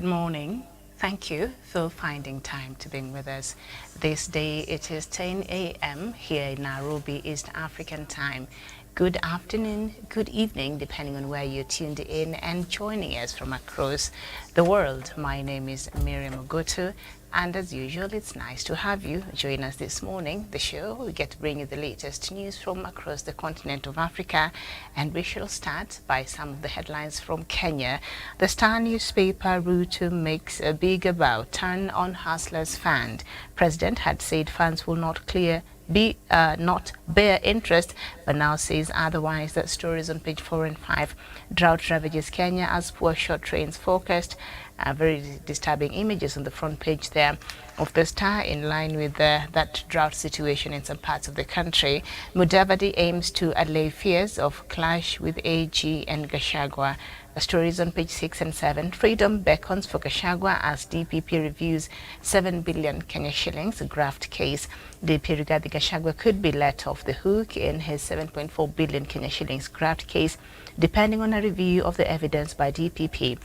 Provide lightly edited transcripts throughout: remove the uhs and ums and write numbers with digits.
Good morning. Thank you for finding time to be with us. This day it is 10 a.m. here in Nairobi, East African time. Good afternoon, good evening, depending on where you're tuned in and joining us from across the world. My name is Miriam Ogoto, and as usual, it's nice to have you join us this morning. The show, we get to bring you the latest news from across the continent of Africa, and we shall start by some of the headlines from Kenya. The Star newspaper, Ruto makes a big about turn on hustlers fund. President had said funds will not not bear interest, but now says otherwise. That story is on page 4 and 5. Drought ravages Kenya as poor short trains forecast. Very disturbing images on the front page there of the Star, in line with that drought situation in some parts of the country. Mudavadi aims to allay fears of clash with AG and Gachagua. The story is on page 6 and 7. Freedom beckons for Gachagua as DPP reviews 7 billion Kenya shillings graft case. DP Rigathi Gachagua could be let off the hook in his 7.4 billion Kenya shillings graft case, depending on a review of the evidence by DPP.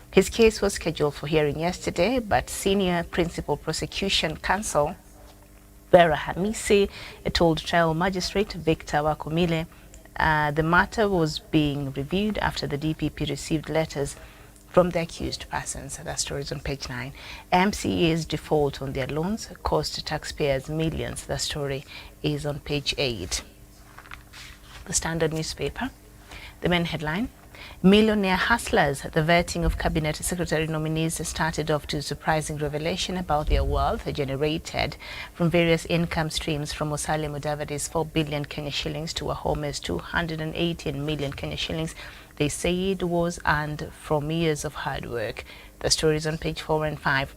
His case was scheduled for hearing yesterday, but Senior Principal Prosecution Counsel Vera Hamisi told trial magistrate Victor Wakumile the matter was being reviewed after the DPP received letters from the accused persons. That story is on page 9. MCA's default on their loans cost taxpayers millions. The story is on page 8. The Standard newspaper, the main headline: Millionaire hustlers. The vetting of cabinet secretary nominees started off to surprising revelation about their wealth generated from various income streams, from Musalia Mudavadi's 4 billion Kenya shillings to Wahome's 218 million Kenya shillings. They say it was earned from years of hard work. The story is on page 4 and 5.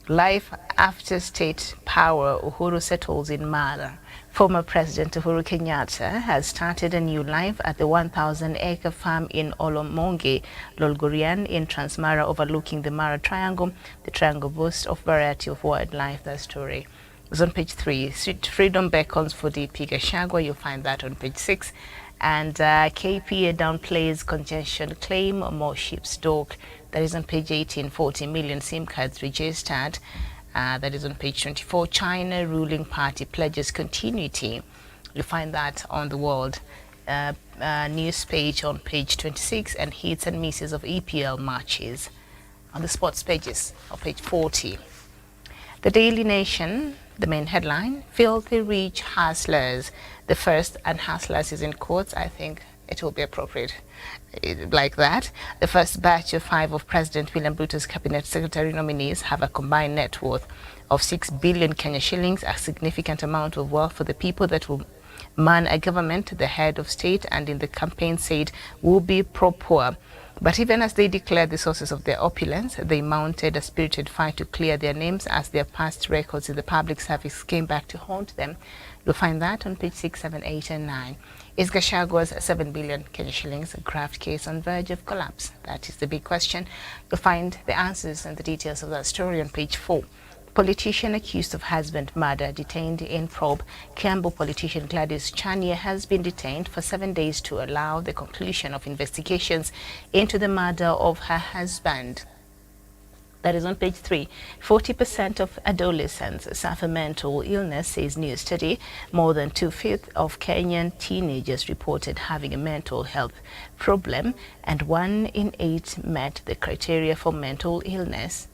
Life after state power, Uhuru settles in Mara. Former President Uhuru Kenyatta has started a new life at the 1,000-acre farm in Olomonge, Lolgorian in Transmara, overlooking the Mara Triangle. The triangle boasts of variety of wildlife. That story is on page 3. Freedom beckons for DP Gachagua. You'll find that on page 6. And KPA downplays congestion claim, more ships dock. That is on page 18. 40 million SIM cards registered. That is on page 24. China ruling party pledges continuity. You'll find that on the world news page on page 26, and hits and misses of EPL matches on the sports pages on page 40. The Daily Nation, the main headline: filthy rich hustlers. The first, and hustlers is in quotes. I think it will be appropriate like that. The first batch of 5 of President William Ruto's cabinet secretary nominees have a combined net worth of 6 billion Kenya shillings, a significant amount of wealth for the people that will man a government. The head of state and in the campaign said will be pro-poor. But even as they declared the sources of their opulence, they mounted a spirited fight to clear their names as their past records in the public service came back to haunt them. You'll find that on page 6, 7, 8, and 9. Is Gachagua's 7 billion Kenya shillings graft case on verge of collapse? That is the big question. You'll find the answers and the details of that story on page 4. Politician accused of husband murder detained in probe. Kiambu politician Gladys Chania has been detained for 7 days to allow the conclusion of investigations into the murder of her husband. That is on page 3. 40% of adolescents suffer mental illness, says new study. More than 2/5 of Kenyan teenagers reported having a mental health problem, and 1 in 8 met the criteria for mental illness.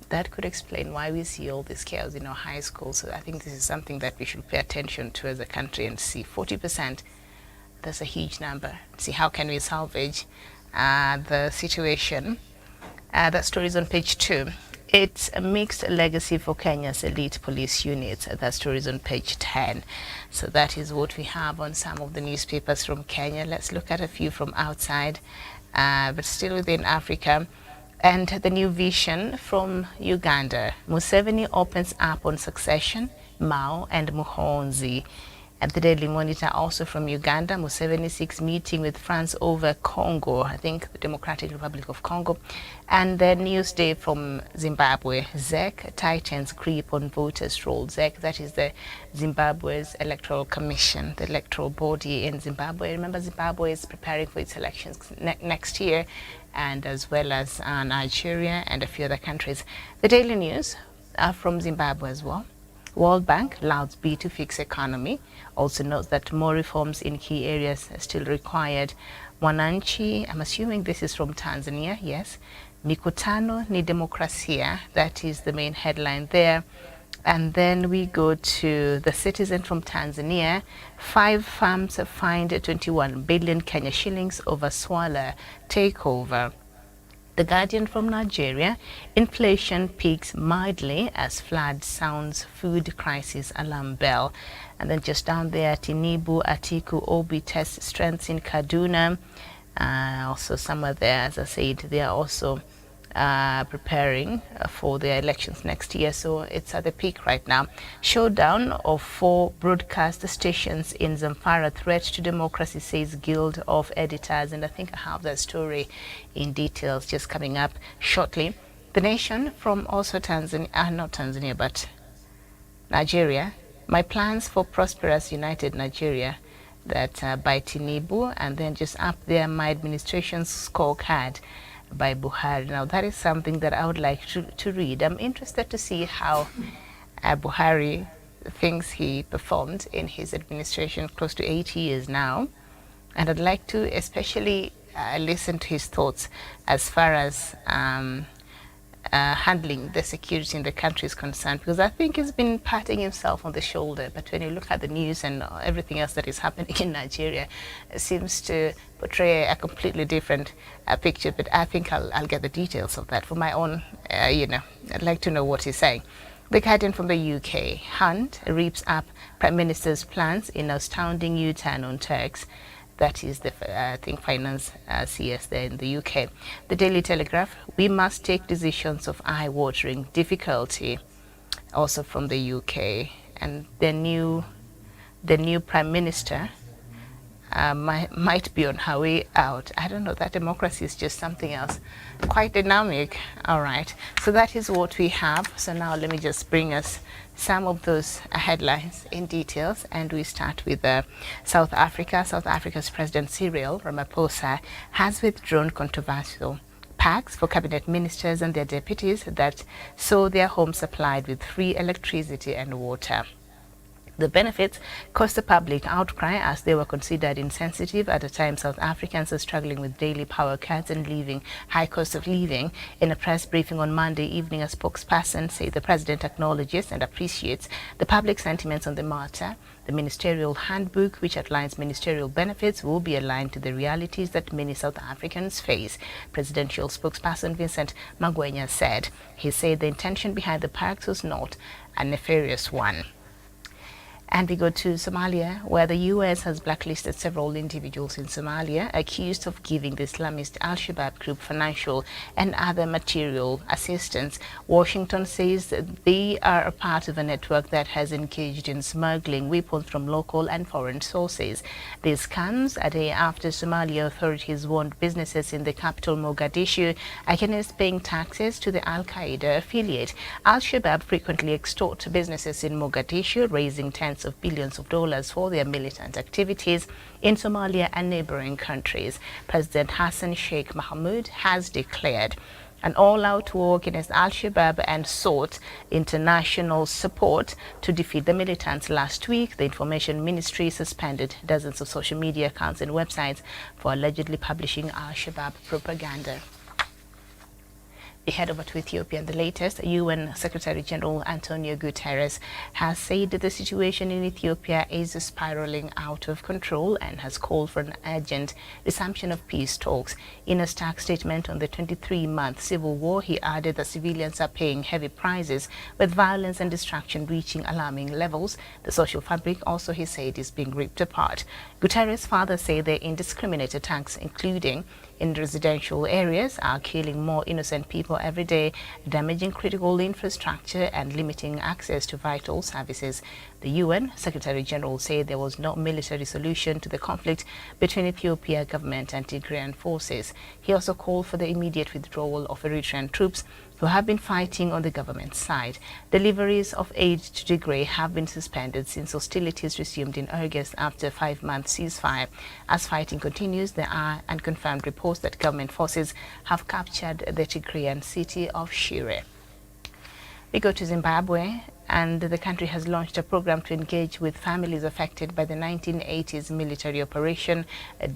That could explain why we see all this chaos in our high schools. So I think this is something that we should pay attention to as a country and see. 40%, that's a huge number. See how can we salvage the situation. That story is on page 2. It's a mixed legacy for Kenya's elite police units. That story is on page 10. So that is what we have on some of the newspapers from Kenya. Let's look at a few from outside, but still within Africa. And the new vision from Uganda. Museveni opens up on succession, Mao and Muhonzi. At the Daily Monitor, also from Uganda, Museveni seeks meeting with France over Congo, I think the Democratic Republic of Congo. And the Newsday from Zimbabwe, ZEC tightens grip on voters' roll. ZEC, that is the Zimbabwe's Electoral Commission, the electoral body in Zimbabwe. Remember, Zimbabwe is preparing for its elections next year, and as well as Nigeria and a few other countries. The daily news are from Zimbabwe as well. World Bank louds bid to fix economy. Also notes that more reforms in key areas are still required. Mwananchi, I'm assuming this is from Tanzania, yes. Mikutano ni demokrasia, that is the main headline there. And then we go to the Citizen from Tanzania. 5 farms fined 21 billion Kenya shillings over Swala takeover. The Guardian from Nigeria, inflation peaks mildly as flood sounds food crisis alarm bell. And then just down there, Tinubu, Atiku, Obi test strengths in Kaduna. Also somewhere there, as I said, they are also preparing for their elections next year, so it's at the peak right now. Showdown of 4 broadcast stations in Zamfara, threat to democracy, says Guild of Editors, and I think I have that story in details just coming up shortly. The Nation from also Tanzania, not Tanzania, but Nigeria. My plans for prosperous united Nigeria, that by Tinubu, and then just up there, my administration's scorecard by Buhari. Now that is something that I would like to read. I'm interested to see how Buhari thinks he performed in his administration, close to 8 years now, and I'd like to especially listen to his thoughts as far as handling the security in the country is concerned, because I think he's been patting himself on the shoulder, but when you look at the news and everything else that is happening in Nigeria, it seems to portray a completely different picture. But I think I'll get the details of that for my own, I'd like to know what he's saying. The Guardian from the UK, Hunt reaps up Prime Minister's plans in astounding U-turn on Turks. That is the, I think, finance CS there in the UK. The Daily Telegraph, we must take decisions of eye-watering difficulty, also from the UK. And the new Prime Minister might be on her way out. I don't know, that democracy is just something else. Quite dynamic. All right. So that is what we have. So now let me just bring us some of those headlines in details, and we start with South Africa. South Africa's President Cyril Ramaphosa has withdrawn controversial pacts for cabinet ministers and their deputies that saw their homes supplied with free electricity and water. The benefits caused the public outcry as they were considered insensitive at a time South Africans are struggling with daily power cuts and high cost of living. In a press briefing on Monday evening, a spokesperson said the president acknowledges and appreciates the public sentiments on the matter. The ministerial handbook, which outlines ministerial benefits, will be aligned to the realities that many South Africans face, presidential spokesperson Vincent Magwenya said. He said the intention behind the pacts was not a nefarious one. And we go to Somalia, where the U.S. has blacklisted several individuals in Somalia accused of giving the Islamist Al-Shabaab group financial and other material assistance. Washington says that they are a part of a network that has engaged in smuggling weapons from local and foreign sources. This comes a day after Somalia authorities warned businesses in the capital Mogadishu against paying taxes to the Al-Qaeda affiliate. Al-Shabaab frequently extort businesses in Mogadishu, raising tens of billions of dollars for their militant activities in Somalia and neighboring countries. President Hassan Sheikh Mohamud has declared an all-out war against Al-Shabaab and sought international support to defeat the militants. Last week, the Information Ministry suspended dozens of social media accounts and websites for allegedly publishing Al-Shabaab propaganda. We head over to Ethiopia, and the latest, UN Secretary General Antonio Guterres has said that the situation in Ethiopia is spiraling out of control and has called for an urgent resumption of peace talks. In a stark statement on the 23-month civil war, he added that civilians are paying heavy prices, with violence and destruction reaching alarming levels. The social fabric also, he said, is being ripped apart. Guterres further said the indiscriminate attacks, including in residential areas, are killing more innocent people every day, damaging critical infrastructure and limiting access to vital services. The UN Secretary General said there was no military solution to the conflict between Ethiopia government and Tigrayan forces. He also called for the immediate withdrawal of Eritrean troops who have been fighting on the government side. Deliveries of aid to Tigray have been suspended since hostilities resumed in August after a 5-month ceasefire. As fighting continues, there are unconfirmed reports that government forces have captured the Tigrayan city of Shire. We go to Zimbabwe, and the country has launched a program to engage with families affected by the 1980s military operation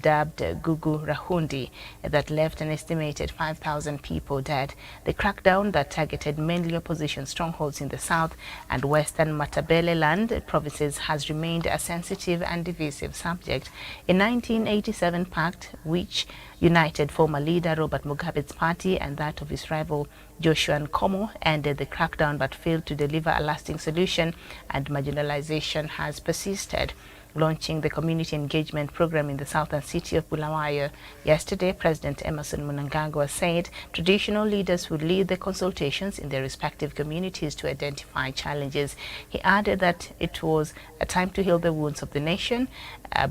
dubbed Gugu Rahundi that left an estimated 5,000 people dead. The crackdown that targeted mainly opposition strongholds in the south and western Matabeleland provinces has remained a sensitive and divisive subject. In 1987 pact, which united former leader Robert Mugabe's party and that of his rival Joshua Nkomo, ended the crackdown but failed to deliver a lasting solution, and marginalization has persisted. Launching the community engagement program in the southern city of Bulawayo yesterday, President Emerson Mnangagwa said traditional leaders would lead the consultations in their respective communities to identify challenges. He added that it was a time to heal the wounds of the nation,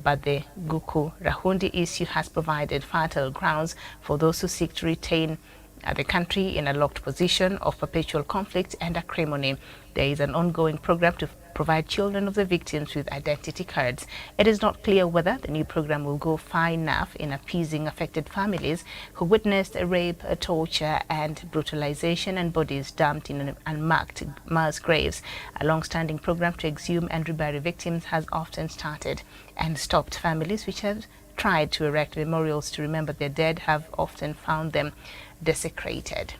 but the Gugu Rahundi issue has provided fertile grounds for those who seek to retain the country in a locked position of perpetual conflict and acrimony. There is an ongoing program to provide children of the victims with identity cards. It is not clear whether the new program will go far enough in appeasing affected families who witnessed rape, torture, and brutalization and bodies dumped in unmarked mass graves. A long-standing program to exhume and rebury victims has often started and stopped. Families which have tried to erect memorials to remember their dead have often found them desecrated.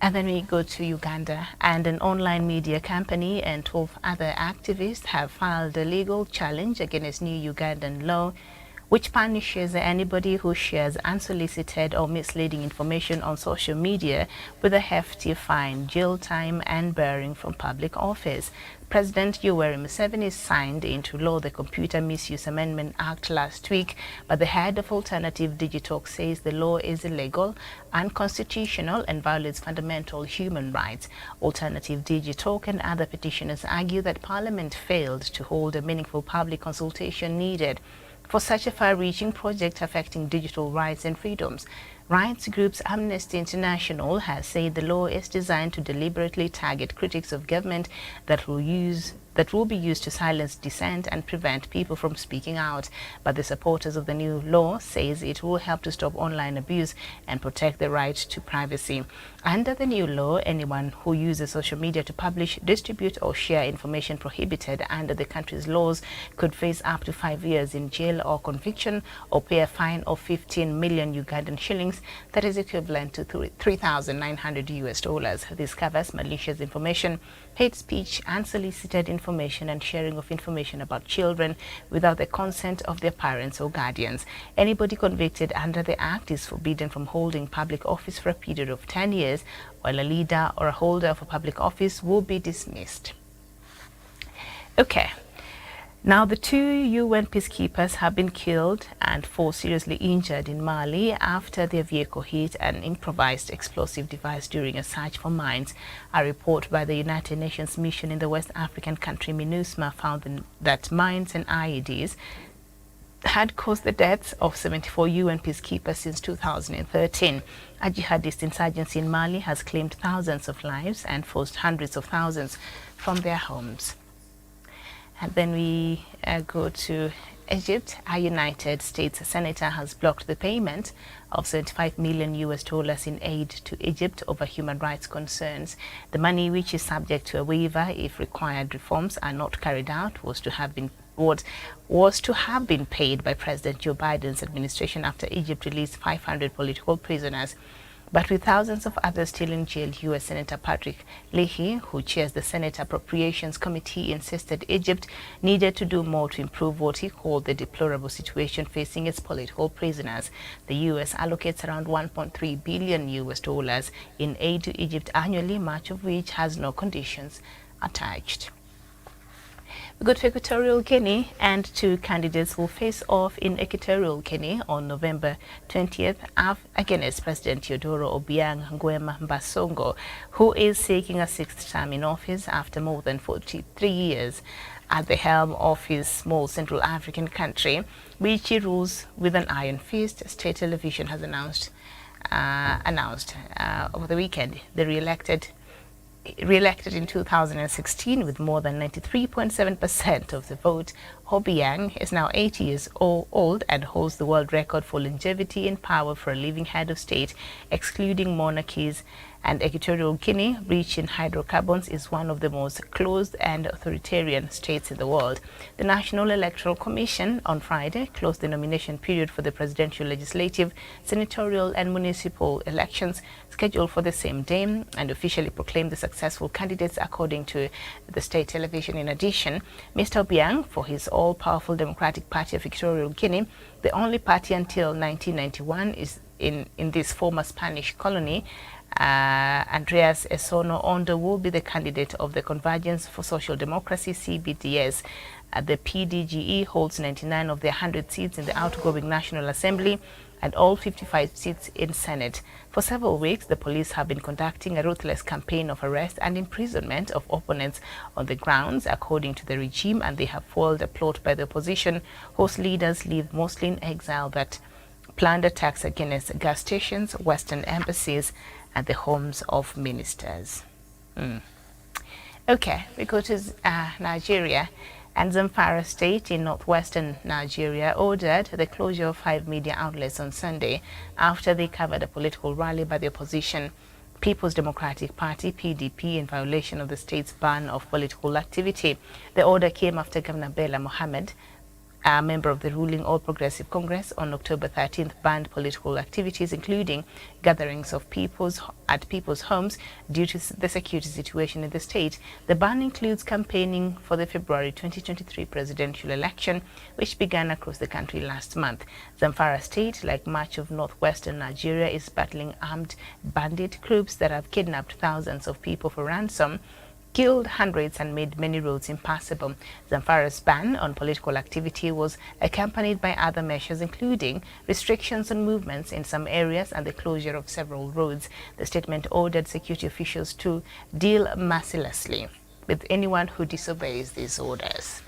And then we go to Uganda, and an online media company and 12 other activists have filed a legal challenge against new Ugandan law which punishes anybody who shares unsolicited or misleading information on social media with a hefty fine, jail time, and barring from public office. President Yoweri Museveni signed into law the Computer Misuse Amendment Act last week, but the head of Alternative Digitalk says the law is illegal, unconstitutional, and violates fundamental human rights. Alternative Digitalk and other petitioners argue that Parliament failed to hold a meaningful public consultation needed for such a far-reaching project affecting digital rights and freedoms. Rights groups Amnesty International has said the law is designed to deliberately target critics of government that will be used to silence dissent and prevent people from speaking out. But the supporters of the new law says it will help to stop online abuse and protect the right to privacy. Under the new law, anyone who uses social media to publish, distribute, or share information prohibited under the country's laws could face up to 5 years in jail or conviction, or pay a fine of 15 million Ugandan shillings, that is equivalent to $3,900 This covers malicious information, hate speech, unsolicited information, and sharing of information about children without the consent of their parents or guardians. Anybody convicted under the Act is forbidden from holding public office for a period of 10 years, while a leader or a holder of a public office will be dismissed. Okay. Now, the 2 UN peacekeepers have been killed and 4 seriously injured in Mali after their vehicle hit an improvised explosive device during a search for mines. A report by the United Nations mission in the West African country MINUSMA found that mines and IEDs had caused the deaths of 74 UN peacekeepers since 2013. A jihadist insurgency in Mali has claimed thousands of lives and forced hundreds of thousands from their homes. And then we go to Egypt. A United States senator has blocked the payment of $75 million in aid to Egypt over human rights concerns. The money, which is subject to a waiver if required reforms are not carried out, was to have been paid by President Joe Biden's administration after Egypt released 500 political prisoners. But with thousands of others still in jail, U.S. Senator Patrick Leahy, who chairs the Senate Appropriations Committee, insisted Egypt needed to do more to improve what he called the deplorable situation facing its political prisoners. The U.S. allocates around $1.3 billion in aid to Egypt annually, much of which has no conditions attached. We go to Equatorial Guinea, and 2 candidates will face off in Equatorial Guinea on November 20th against President Teodoro Obiang Nguema Mbasongo, who is seeking a 6th term in office after more than 43 years at the helm of his small Central African country, which he rules with an iron fist, state television has announced. announced over the weekend. The re-elected in 2016 with more than 93.7% of the vote, Obiang is now 80 years old and holds the world record for longevity in power for a living head of state, excluding monarchies. And Equatorial Guinea, rich in hydrocarbons, is one of the most closed and authoritarian states in the world. The National Electoral Commission on Friday closed the nomination period for the presidential, legislative, senatorial and municipal elections scheduled for the same day and officially proclaimed the successful candidates according to the state television. In addition, Mr. Obiang, for his all-powerful Democratic Party of Equatorial Guinea, the only party until 1991 is in this former Spanish colony, Andreas Esono Ondo will be the candidate of the Convergence for Social Democracy, CBDS. The PDGE holds 99 of the 100 seats in the outgoing National Assembly and all 55 seats in Senate. For several weeks, the police have been conducting a ruthless campaign of arrest and imprisonment of opponents on the grounds, according to the regime, and they have foiled a plot by the opposition, whose leaders live mostly in exile, that planned attacks against gas stations, Western embassies, and the homes of ministers. Okay, we go to Nigeria. And Zamfara State in northwestern Nigeria ordered the closure of 5 media outlets on Sunday after they covered a political rally by the opposition People's Democratic Party, PDP, in violation of the state's ban of political activity. The order came after Governor Bella Mohammed, a member of the ruling All Progressive Congress, on October 13th banned political activities, including gatherings of at people's homes due to the security situation in the state. The ban includes campaigning for the February 2023 presidential election, which began across the country last month. Zamfara State, like much of northwestern Nigeria, is battling armed bandit groups that have kidnapped thousands of people for ransom, killed hundreds and made many roads impassable. Zamfara's ban on political activity was accompanied by other measures, including restrictions on movements in some areas and the closure of several roads. The statement ordered security officials to deal mercilessly with anyone who disobeys these orders.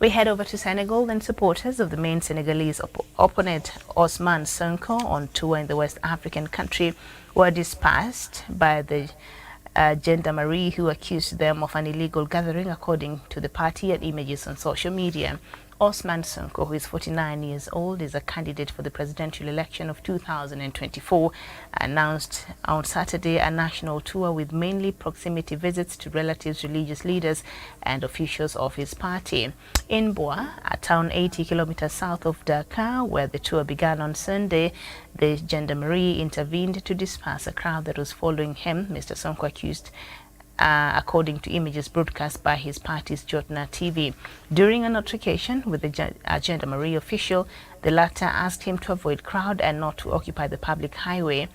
We head over to Senegal, and supporters of the main Senegalese opponent Ousmane Sonko, on tour in the West African country, were dispersed by the gendarmerie, who accused them of an illegal gathering, according to the party and images on social media. Ousmane Sonko, who is 49 years old, is a candidate for the presidential election of 2024, announced on Saturday a national tour with mainly proximity visits to relatives, religious leaders, and officials of his party. In Bois, a town 80 kilometers south of Dakar, where the tour began on Sunday, the gendarmerie intervened to disperse a crowd that was following him. Mr. Sonko accused according to images broadcast by his party's Jotna TV. During an altercation with a gendarmerie official, the latter asked him to avoid crowd and not to occupy the public highway,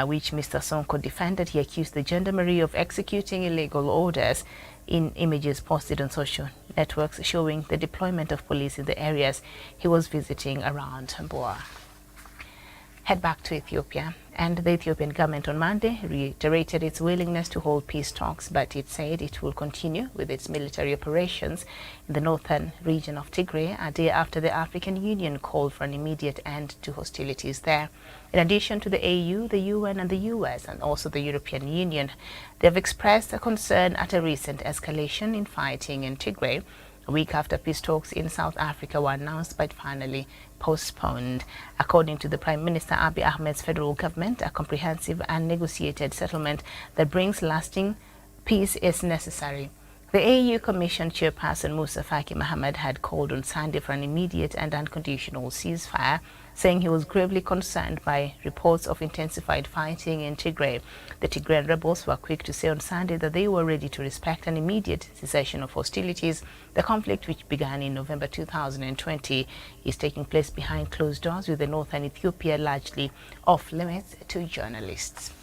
which Mr. Sonko defended. He accused the gendarmerie of executing illegal orders in images posted on social networks showing the deployment of police in the areas he was visiting around Boa. Head back to Ethiopia, and the Ethiopian government on Monday reiterated its willingness to hold peace talks, but it said it will continue with its military operations in the northern region of Tigray, a day after the African Union called for an immediate end to hostilities there. In addition to the AU, the UN and the US, and also the European Union, they have expressed a concern at a recent escalation in fighting in Tigray, a week after peace talks in South Africa were announced but finally postponed. According to the Prime Minister Abiy Ahmed's federal government, a comprehensive and negotiated settlement that brings lasting peace is necessary. The AU Commission chairperson Musa Faki Mohammed had called on Sunday for an immediate and unconditional ceasefire, saying he was gravely concerned by reports of intensified fighting in Tigray. The Tigrayan rebels were quick to say on Sunday that they were ready to respect an immediate cessation of hostilities. The conflict, which began in November 2020, is taking place behind closed doors, with the northern Ethiopia largely off limits to journalists.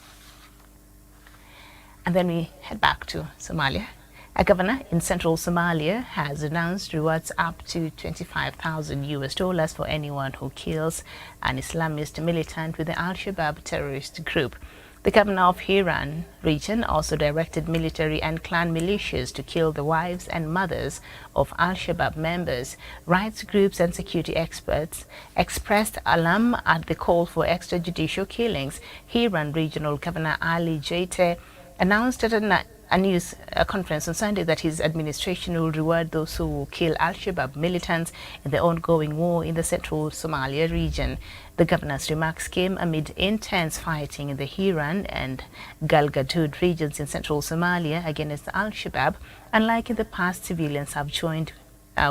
And then we head back to Somalia. A governor in central Somalia has announced rewards up to $25,000 for anyone who kills an Islamist militant with the Al-Shabaab terrorist group. The governor of Hiran region also directed military and clan militias to kill the wives and mothers of Al-Shabaab members. Rights groups and security experts expressed alarm at the call for extrajudicial killings. Hiran Regional Governor Ali Jaite announced at a news conference on Sunday that his administration will reward those who will kill Al-Shabaab militants in the ongoing war in the central Somalia region. The governor's remarks came amid intense fighting in the Hiran and Galgaduud regions in central Somalia against Al-Shabaab. Unlike in the past, civilians have joined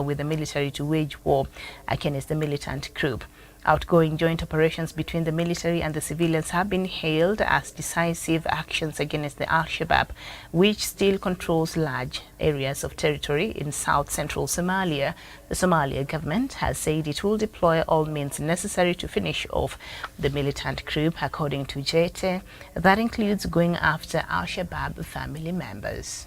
with the military to wage war against the militant group. Outgoing joint operations between the military and the civilians have been hailed as decisive actions against the Al-Shabaab, which still controls large areas of territory in south-central Somalia. The Somalia government has said it will deploy all means necessary to finish off the militant group, according to Jete. That includes going after Al-Shabaab family members.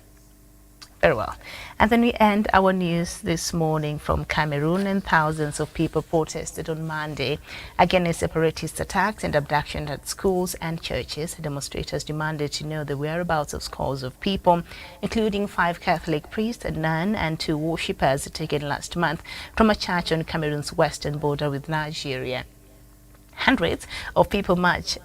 Very well. And then we end our news this morning from Cameroon, and thousands of people protested on Monday against separatist attacks and abduction at schools and churches. Demonstrators demanded to know the whereabouts of scores of people, including 5 Catholic priests, a nun, and 2 worshippers taken last month from a church on Cameroon's western border with Nigeria. Hundreds of people marched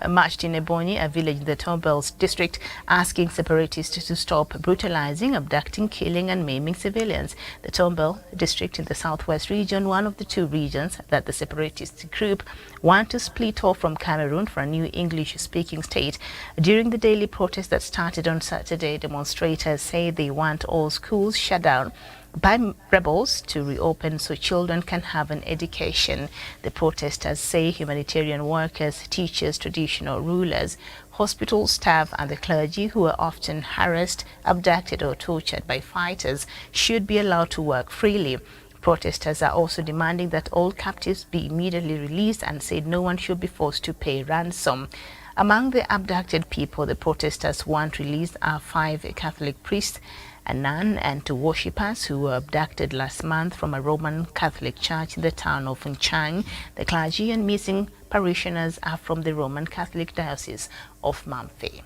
in Ebonyi, a village in the Tombells district, asking separatists to stop brutalizing, abducting, killing and maiming civilians. The Tombell district in the southwest region, one of the 2 regions that the separatist group want to split off from Cameroon for a new English-speaking state. During the daily protest that started on Saturday, demonstrators say they want all schools shut down by rebels to reopen so children can have an education. The protesters say humanitarian workers, teachers, traditional rulers, hospital staff and the clergy, who are often harassed, abducted or tortured by fighters, should be allowed to work freely. Protesters are also demanding that all captives be immediately released and said no one should be forced to pay ransom. Among the abducted people the protesters want released are 5 Catholic priests, a nun and 2 worshippers who were abducted last month from a Roman Catholic church in the town of Nchang. The clergy and missing parishioners are from the Roman Catholic Diocese of Mamfe.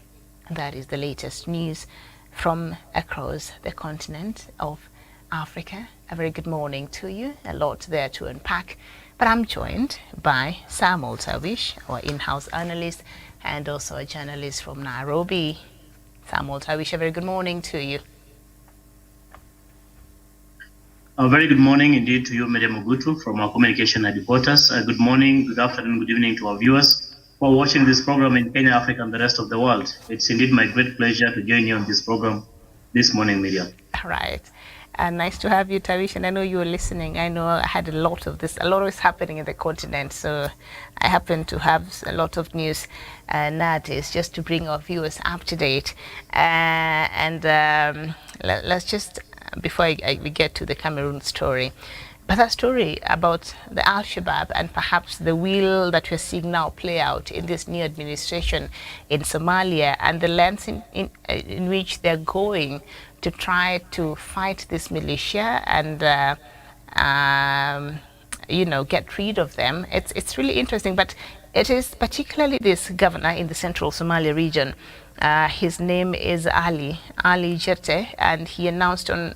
And that is the latest news from across the continent of Africa. A very good morning to you. A lot there to unpack. But I'm joined by Samuel Tawish, our in-house analyst, and also a journalist from Nairobi. Samuel Tawish, a very good morning to you. A very good morning indeed to you, Madam Ogutu, from our communication headquarters. Good morning, good afternoon, good evening to our viewers who are watching this program in Kenya, Africa, and the rest of the world. It's indeed my great pleasure to join you on this program this morning, Miriam. All right. Nice to have you, Tawish, and I know you were listening. I know I had a lot is happening in the continent, so I happen to have a lot of news and that is just to bring our viewers up to date. Let's just, before we get to the Cameroon story, but a story about the Al-Shabaab and perhaps the will that we're seeing now play out in this new administration in Somalia and the lengths in which they're going to try to fight this militia and get rid of them. It's really interesting, but it is particularly this governor in the central Somalia region. His name is Ali Jerte, and he announced on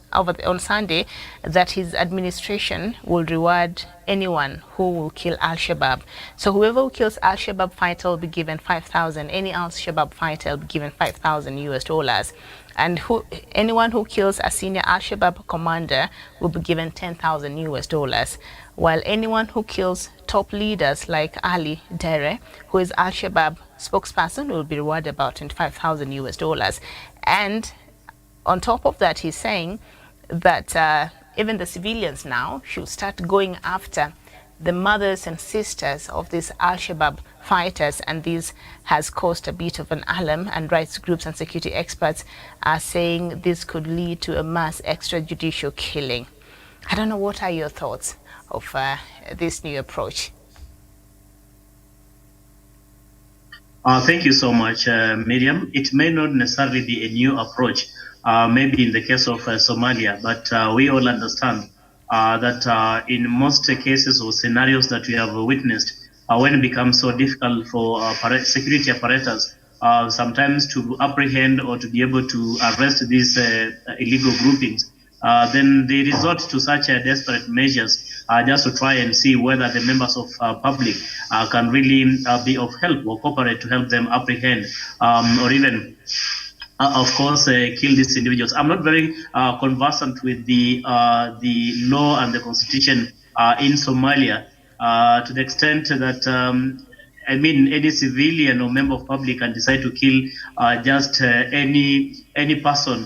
Sunday that his administration will reward anyone who will kill Al-Shabaab. So whoever who kills Al-Shabaab fighter will be given 5,000. Any Al-Shabaab fighter will be given $5,000. And anyone who kills a senior Al-Shabaab commander will be given $10,000, while anyone who kills top leaders like Ali Dere, who is Al-Shabaab spokesperson, will be rewarded about $25,000. And on top of that, he's saying that even the civilians now should start going after the mothers and sisters of these Al-Shabaab fighters, and this has caused a bit of an alarm, and rights groups and security experts are saying this could lead to a mass extrajudicial killing. I don't know, what are your thoughts of this new approach? Thank you so much, Miriam. It may not necessarily be a new approach, maybe in the case of Somalia, but we all understand that in most cases or scenarios that we have witnessed, when it becomes so difficult for security apparatus sometimes to apprehend or to be able to arrest these illegal groupings, then they resort to such desperate measures just to try and see whether the members of public can really be of help or cooperate to help them apprehend or even of course, kill these individuals. I'm not very conversant with the law and the constitution in Somalia to the extent that I mean, any civilian or member of public can decide to kill just any person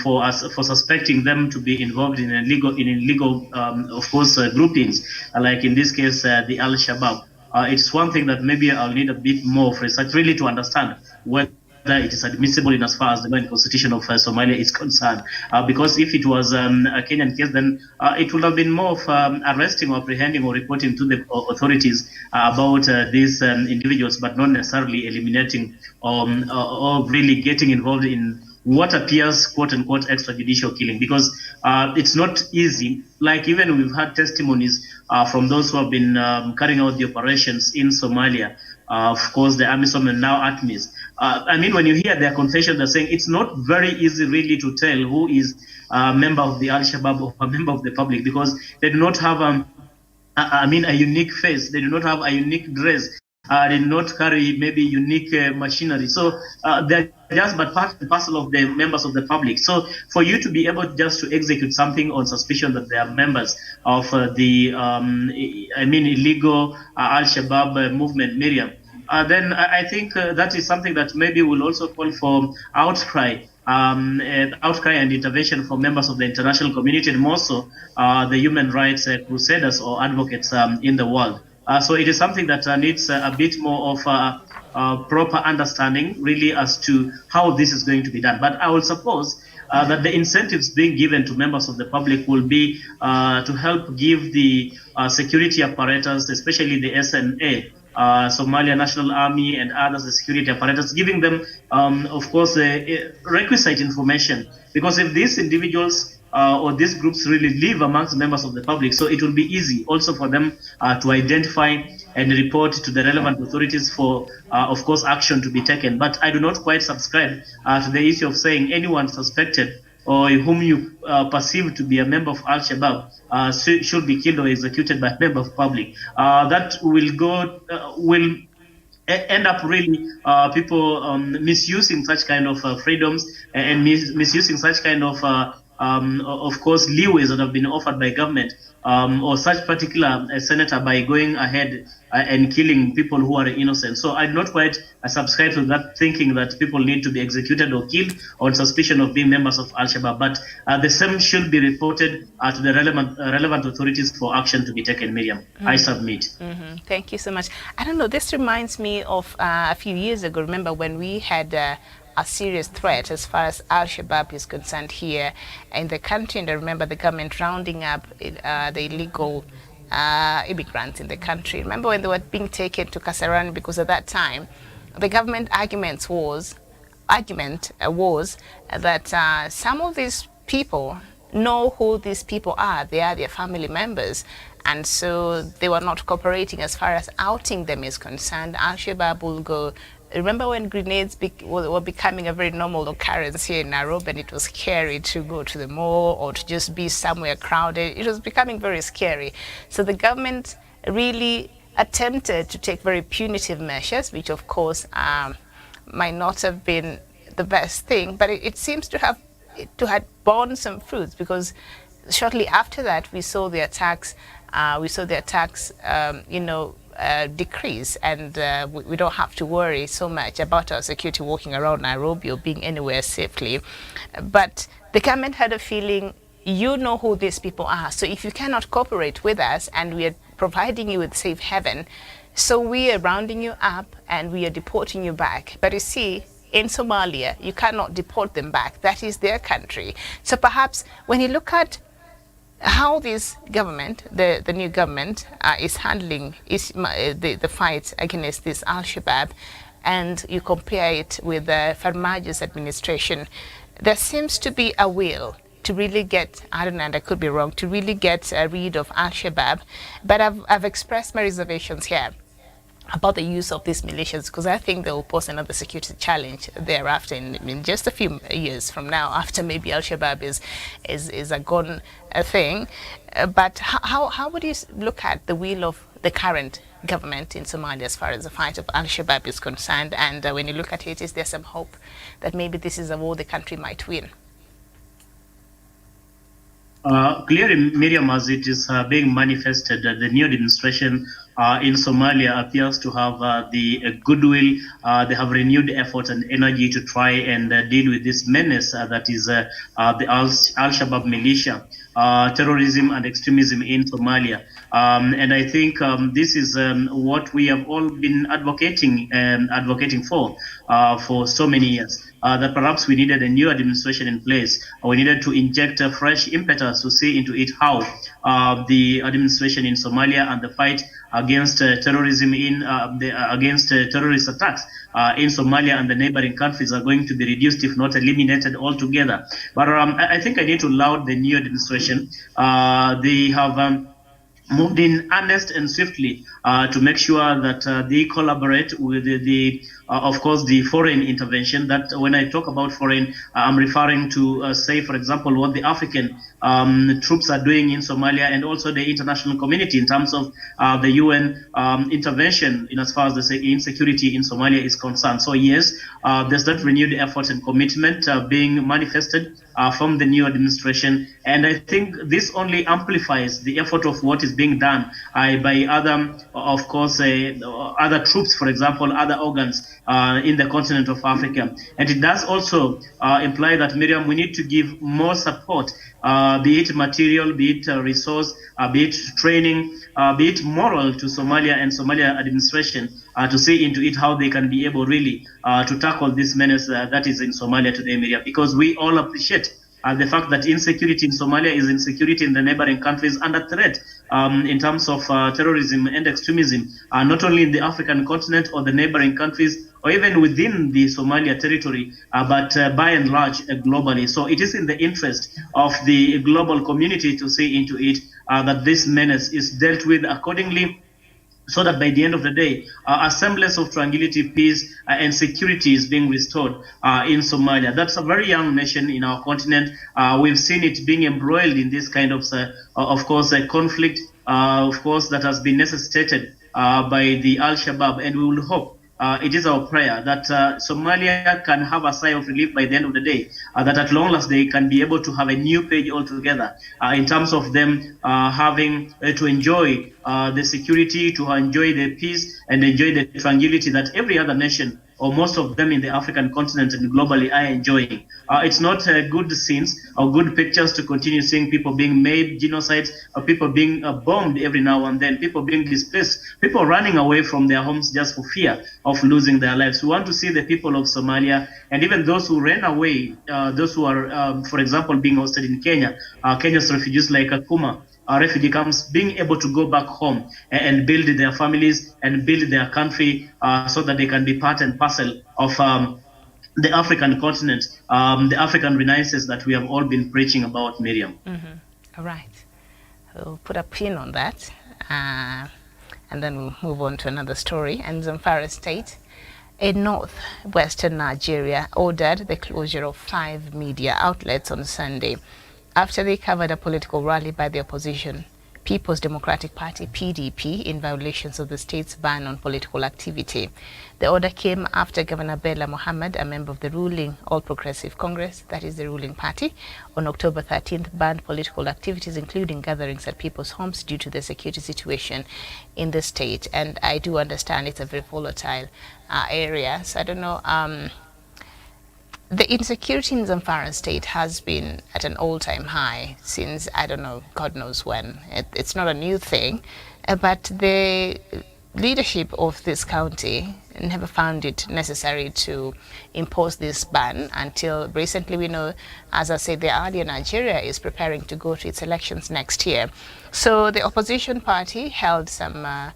for suspecting them to be involved in illegal of course groupings, like in this case the Al Shabaab. It's one thing that maybe I'll need a bit more of research really to understand whether it is admissible in as far as the constitution of Somalia is concerned. Because if it was a Kenyan case, then it would have been more of arresting or apprehending or reporting to the authorities about these individuals, but not necessarily eliminating or really getting involved in what appears quote unquote extrajudicial killing, because it's not easy. Like even we've had testimonies from those who have been carrying out the operations in Somalia, of course the AMISOM and now ATMIS. I mean, when you hear their confession, they're saying it's not very easy really to tell who is a member of the Al-Shabaab or a member of the public, because they do not have a unique face. They do not have a unique dress. They do not carry maybe unique machinery. So they're just but part and parcel of the members of the public. So for you to be able just to execute something on suspicion that they are members of the illegal Al-Shabaab movement, Miriam, then I think that is something that maybe will also call for outcry and intervention from members of the international community, and more so the human rights crusaders or advocates in the world. So it is something that needs a bit more of proper understanding really as to how this is going to be done. But I will suppose that the incentives being given to members of the public will be to help give the security apparatus, especially the SNA, Somalia National Army and others, the security apparatus, giving them, of course, requisite information. Because if these individuals or these groups really live amongst members of the public, so it will be easy also for them to identify and report to the relevant authorities for, of course, action to be taken. But I do not quite subscribe to the issue of saying anyone suspected or whom you perceive to be a member of Al-Shabaab should be killed or executed by a member of public. That will end up really people misusing such kind of freedoms and misusing such kind of course, leeways that have been offered by government or such particular senator by going ahead and killing people who are innocent. So I do not quite subscribe to that thinking that people need to be executed or killed on suspicion of being members of Al-Shabaab. But the same should be reported to the relevant authorities for action to be taken, Miriam. I submit. Thank you so much. I don't know, this reminds me of a few years ago. Remember when we had a serious threat as far as Al-Shabaab is concerned here in the country, and I remember the government rounding up the illegal immigrants in the country. Remember when they were being taken to Kasarani, because at that time the government argument was that some of these people know who these people are. They are their family members, and so they were not cooperating as far as outing them is concerned. Al-Shabaab will go. Remember when grenades were becoming a very normal occurrence here in Nairobi, and it was scary to go to the mall or to just be somewhere crowded. It was becoming very scary. So the government really attempted to take very punitive measures, which of course might not have been the best thing, but it seems to have borne some fruits, because shortly after that we saw the attacks. Decrease, and we don't have to worry so much about our security walking around Nairobi or being anywhere safely. But the government had a feeling, you know who these people are, so if you cannot cooperate with us and we are providing you with safe haven, so we are rounding you up and we are deporting you back. But you see, in Somalia, you cannot deport them back. That is their country. So perhaps when you look at how this government, the new government, is handling the fight against this Al-Shabaab, and you compare it with Farmajo's administration, there seems to be a will to really get, I don't know, and I could be wrong, to really get rid of Al-Shabaab. But I've expressed my reservations here. about the use of these militias, because I think they will pose another security challenge thereafter in just a few years from now, after maybe Al-Shabaab is a gone thing. But how would you look at the will of the current government in Somalia as far as the fight of Al-Shabaab is concerned? And when you look at it, is there some hope that maybe this is a war the country might win? Clearly, Miriam, as it is being manifested, the new administration in Somalia appears to have the goodwill. They have renewed effort and energy to try and deal with this menace that is the Al-Shabaab militia, terrorism and extremism in Somalia. And I think this is what we have all been advocating for so many years. That perhaps we needed a new administration in place. We needed to inject a fresh impetus to see into it how the administration in Somalia and the fight against terrorism against terrorist attacks in Somalia and the neighboring countries are going to be reduced, if not eliminated altogether. But I think I need to laud the new administration. They have moved in earnest and swiftly to make sure that they collaborate with of course, the foreign intervention. That when I talk about foreign, I'm referring to, say, for example, what the African troops are doing in Somalia, and also the international community in terms of the UN intervention in as far as the insecurity in Somalia is concerned. So yes, there's that renewed effort and commitment being manifested from the new administration, and I think this only amplifies the effort of what is being done by other, of course, other troops, for example, other organs in the continent of Africa. And it does also imply that, Miriam, we need to give more support, be it material, be it resource, be it training, be it moral, to Somalia and Somalia administration to see into it how they can be able really to tackle this menace that is in Somalia today, Miriam, because we all appreciate the fact that insecurity in Somalia is insecurity in the neighboring countries under threat in terms of terrorism and extremism, not only in the African continent or the neighboring countries, or even within the Somalia territory, but by and large globally. So it is in the interest of the global community to see into it that this menace is dealt with accordingly, so that by the end of the day, a semblance of tranquility, peace, and security is being restored in Somalia. That's a very young nation in our continent. We've seen it being embroiled in this kind of course, a conflict, of course, that has been necessitated by the Al-Shabaab, and we will hope, it is our prayer that Somalia can have a sigh of relief by the end of the day, that at long last they can be able to have a new page altogether in terms of them having to enjoy the security, to enjoy the peace, and enjoy the tranquility that every other nation, or most of them in the African continent and globally, are enjoying. It's not good scenes or good pictures to continue seeing people being made, genocides, or people being bombed every now and then, people being displaced, people running away from their homes just for fear of losing their lives. We want to see the people of Somalia, and even those who ran away, those who are, for example, being hosted in Kenya, Kenya's refugees like Akuma, refugee camps, being able to go back home and build their families and build their country so that they can be part and parcel of the African continent, the African renaissance that we have all been preaching about, Miriam. All right. We'll put a pin on that, and then we'll move on to another story. And Zamfara State in northwestern Nigeria ordered the closure of 5 media outlets on Sunday after they covered a political rally by the opposition People's Democratic Party, PDP, in violations of the state's ban on political activity. The order came after Governor Bella Mohammed, a member of the ruling All Progressive Congress, that is the ruling party, on October 13th banned political activities, including gatherings at people's homes, due to the security situation in the state. And I do understand it's a very volatile area, so I don't know. The insecurity in Zamfara State has been at an all-time high since, I don't know, God knows when. It's not a new thing, but the leadership of this county never found it necessary to impose this ban until recently. We know, as I said, the earlier Nigeria is preparing to go to its elections next year. So the opposition party held a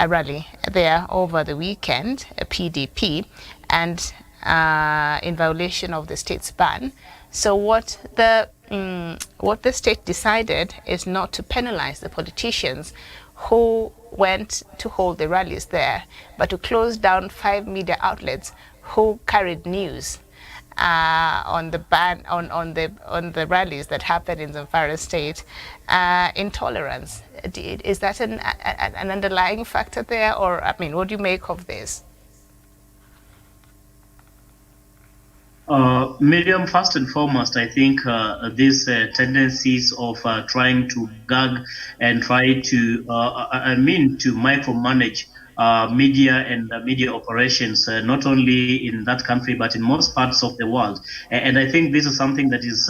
rally there over the weekend, a PDP, and in violation of the state's ban. So what the state decided is not to penalize the politicians who went to hold the rallies there, but to close down 5 media outlets who carried news on the rallies that happened in Zamfara state. Intolerance, is that an underlying factor there, or I mean, what do you make of this? Miriam, first and foremost, I think these tendencies of trying to gag and try to, to micromanage media and media operations, not only in that country, but in most parts of the world. And I think this is something that is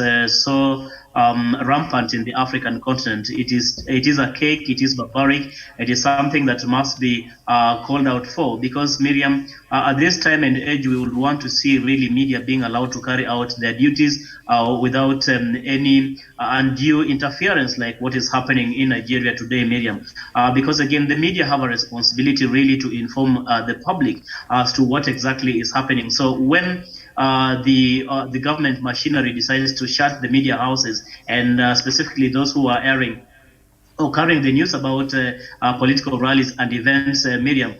so rampant in the African continent. It is a cake, it is barbaric, it is something that must be called out for, because Miriam, at this time and age, we would want to see really media being allowed to carry out their duties without any undue interference like what is happening in Nigeria today, Miriam. Because again, the media have a responsibility really to inform the public as to what exactly is happening. So when the government machinery decides to shut the media houses, and specifically those who are airing or carrying the news about political rallies and events, Miriam,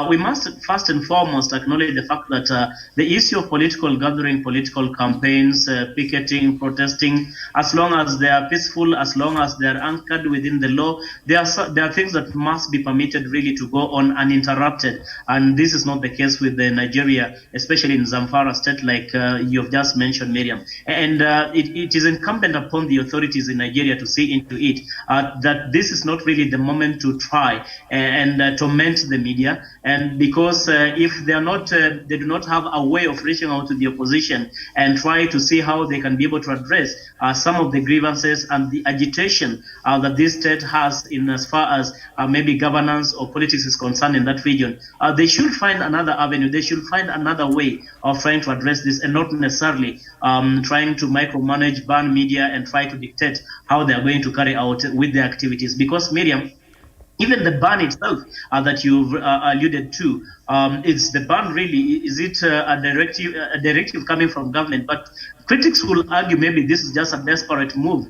we must first and foremost acknowledge the fact that the issue of political gathering, political campaigns, picketing, protesting, as long as they are peaceful, as long as they are anchored within the law, there are things that must be permitted really to go on uninterrupted. And this is not the case with Nigeria, especially in Zamfara state, like you have just mentioned, Miriam. And it is incumbent upon the authorities in Nigeria to see into it that this is not really the moment to try and torment the media. And because if they are not, they do not have a way of reaching out to the opposition and try to see how they can be able to address some of the grievances and the agitation that this state has in as far as maybe governance or politics is concerned in that region, they should find another avenue. They should find another way of trying to address this, and not necessarily trying to micromanage, ban media, and try to dictate how they are going to carry out with their activities. Because, Miriam, even the ban itself that you've alluded to, is the ban really, is it a directive coming from government? But critics will argue maybe this is just a desperate move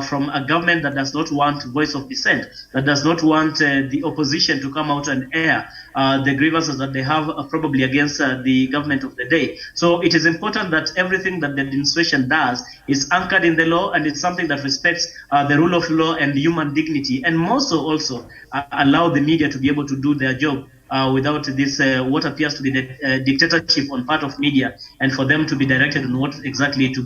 from a government that does not want voice of dissent, that does not want the opposition to come out and air the grievances that they have probably against the government of the day. So it is important that everything that the administration does is anchored in the law, and it's something that respects the rule of law and human dignity, and more so also allow the media to be able to do their job without this what appears to be the dictatorship on part of media, and for them to be directed on what exactly to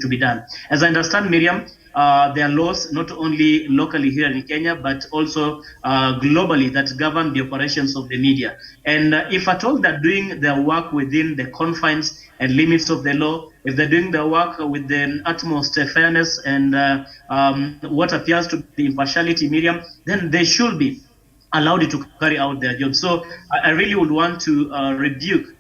be done. As I understand, Miriam, there are laws not only locally here in Kenya, but also globally that govern the operations of the media. And if at all they're doing their work within the confines and limits of the law, if they're doing their work with the utmost fairness and what appears to be impartiality, Miriam, then they should be allowed to carry out their job. So I really would want to rebuke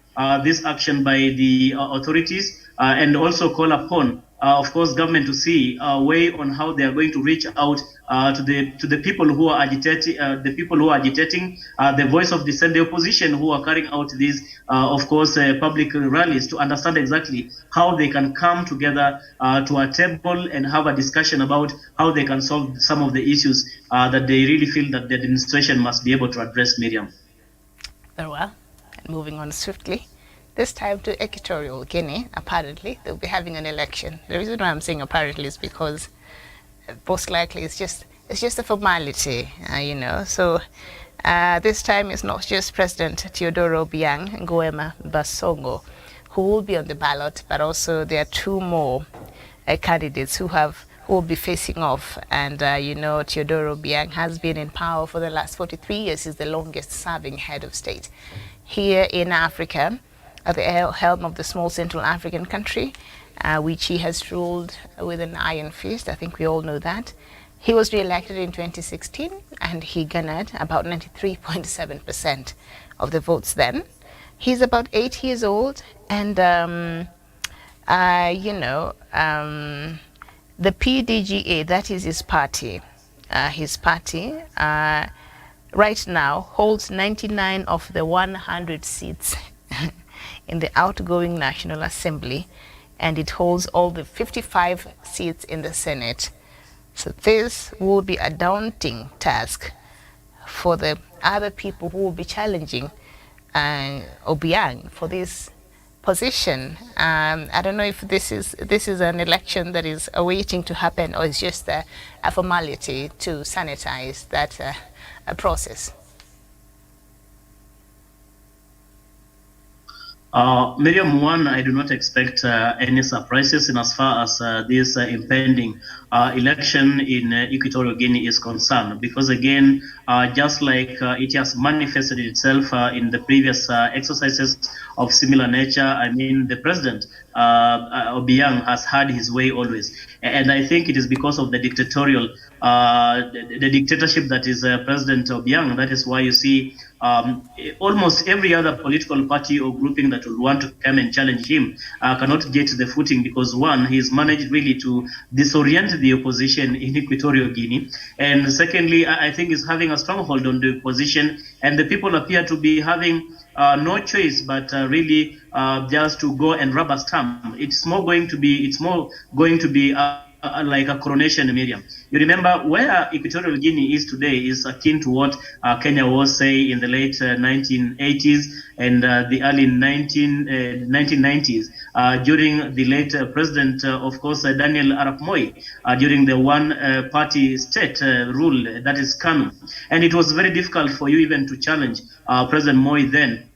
this action by the authorities and also call upon, of course, government to see a way on how they are going to reach out to the people who are agitating, the voice of dissent, the opposition who are carrying out these, of course, public rallies, to understand exactly how they can come together to a table and have a discussion about how they can solve some of the issues that they really feel that the administration must be able to address, Miriam. Very well. And moving on swiftly, this time to Equatorial Guinea. Apparently, they'll be having an election. The reason why I'm saying apparently is because most likely it's just a formality, So this time it's not just President Teodoro Obiang Nguema Basongo who will be on the ballot, but also there are two more candidates who will be facing off. And Teodoro Obiang has been in power for the last 43 years. He's the longest serving head of state here in Africa, at the helm of the small Central African country, which he has ruled with an iron fist. I think we all know that. He was re-elected in 2016, and he garnered about 93.7% of the votes then. He's about 8 years old, and the PDGA, that is his party, right now holds 99 of the 100 seats in the outgoing National Assembly, and it holds all the 55 seats in the Senate. So this will be a daunting task for the other people who will be challenging Obiang for this position. I don't know if this is an election that is awaiting to happen, or it's just a formality to sanitize that process. Miriam, one, I do not expect any surprises in as far as this impending election in Equatorial Guinea is concerned, because again, just like it has manifested itself in the previous exercises of similar nature, I mean, the president, Obiang, has had his way always. And I think it is because of the dictatorial, the dictatorship that is President Obiang. That is why you see almost every other political party or grouping that will want to come and challenge him cannot get the footing, because one, he's managed really to disorient the opposition in Equatorial Guinea, and secondly, I think he's having a stronghold on the opposition, and the people appear to be having no choice but really just to go and rubber stamp. It's more going to be like a coronation, Miriam. You remember where Equatorial Guinea is today is akin to what Kenya was, say, in the late 1980s and the early 1990s, during the late President, of course, Daniel Arap Moi, during the one-party state rule, that is Kanu. And it was very difficult for you even to challenge President Moi then.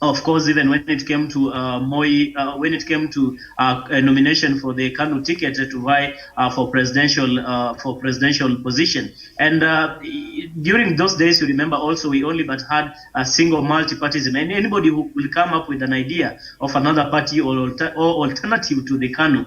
Of course, even when it came to a nomination for the Kanu ticket to vie for presidential position, and during those days, you remember also we only but had a single multi-partyism, and anybody who will come up with an idea of another party or alternative to the Kanu,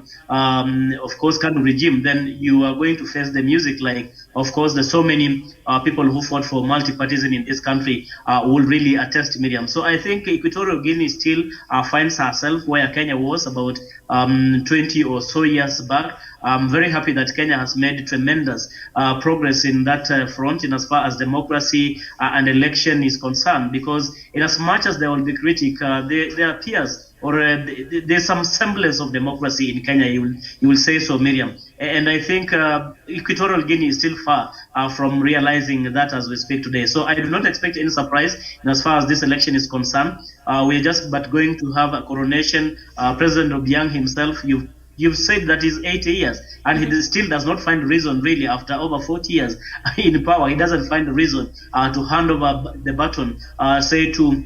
of course, Kanu regime, then you are going to face the music. Like, of course, there's so many people who fought for multi-partyism in this country will really attest, Miriam. So I think Equatorial Guinea still finds herself where Kenya was about 20 or so years back. I'm very happy that Kenya has made tremendous progress in that front in as far as democracy and election is concerned, because in as much as there will be critique, there appears or there's some semblance of democracy in Kenya, you will say so, Miriam. And I think Equatorial Guinea is still far from realizing that as we speak today. So I do not expect any surprise in as far as this election is concerned. We're just but going to have a coronation. President Obiang himself, you've said that he's 80 years, and he still does not find reason, really, after over 40 years in power, he doesn't find a reason to hand over the baton, say, to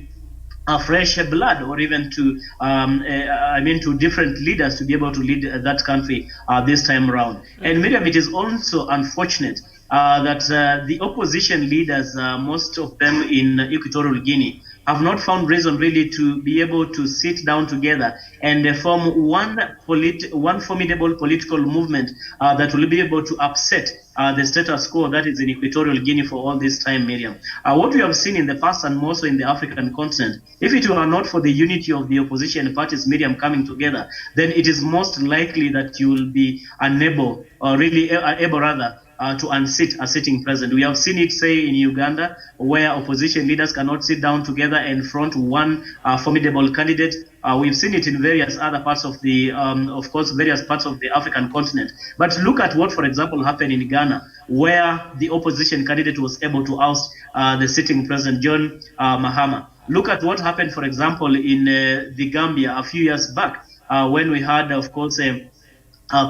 fresh blood, or even to, to different leaders to be able to lead that country this time around. And Miriam, it is also unfortunate that the opposition leaders, most of them in Equatorial Guinea, have not found reason really to be able to sit down together and form one formidable political movement that will be able to upset the status quo that is in Equatorial Guinea for all this time, Miriam. What we have seen in the past, and more so in the African continent, if it were not for the unity of the opposition parties, Miriam, coming together, then it is most likely that you will be unable, or really able rather, to unseat a sitting president. We have seen it, say, in Uganda, where opposition leaders cannot sit down together and front one formidable candidate. We've seen it in various other parts of the, of course, various parts of the African continent. But look at what, for example, happened in Ghana, where the opposition candidate was able to oust the sitting president, John Mahama. Look at what happened, for example, in the Gambia a few years back, when we had, of course,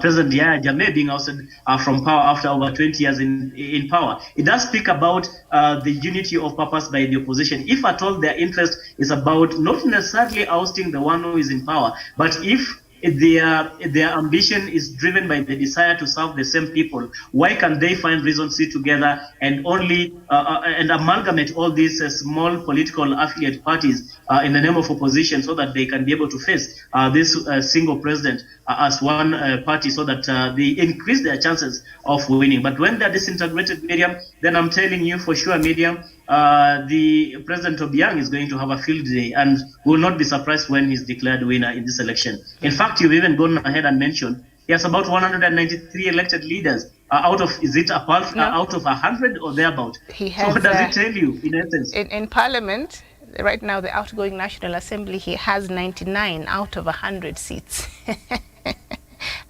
President Yahya Jammeh being ousted from power after over 20 years in power. It does speak about the unity of purpose by the opposition. If at all their interest is about not necessarily ousting the one who is in power, but if their ambition is driven by the desire to serve the same people, why can they find reason to sit together and only and amalgamate all these small political affiliate parties in the name of opposition, so that they can be able to face this single president as one party, so that they increase their chances of winning? But when they're disintegrated, Miriam, then I'm telling you for sure, Miriam, the President Obiang is going to have a field day, and will not be surprised when he's declared winner in this election. In fact, you've even gone ahead and mentioned he has about 193 elected leaders out of, is it out of 100 or thereabout? He has, so what does it tell you, in essence? In Parliament, right now, the outgoing National Assembly, he has 99 out of 100 seats.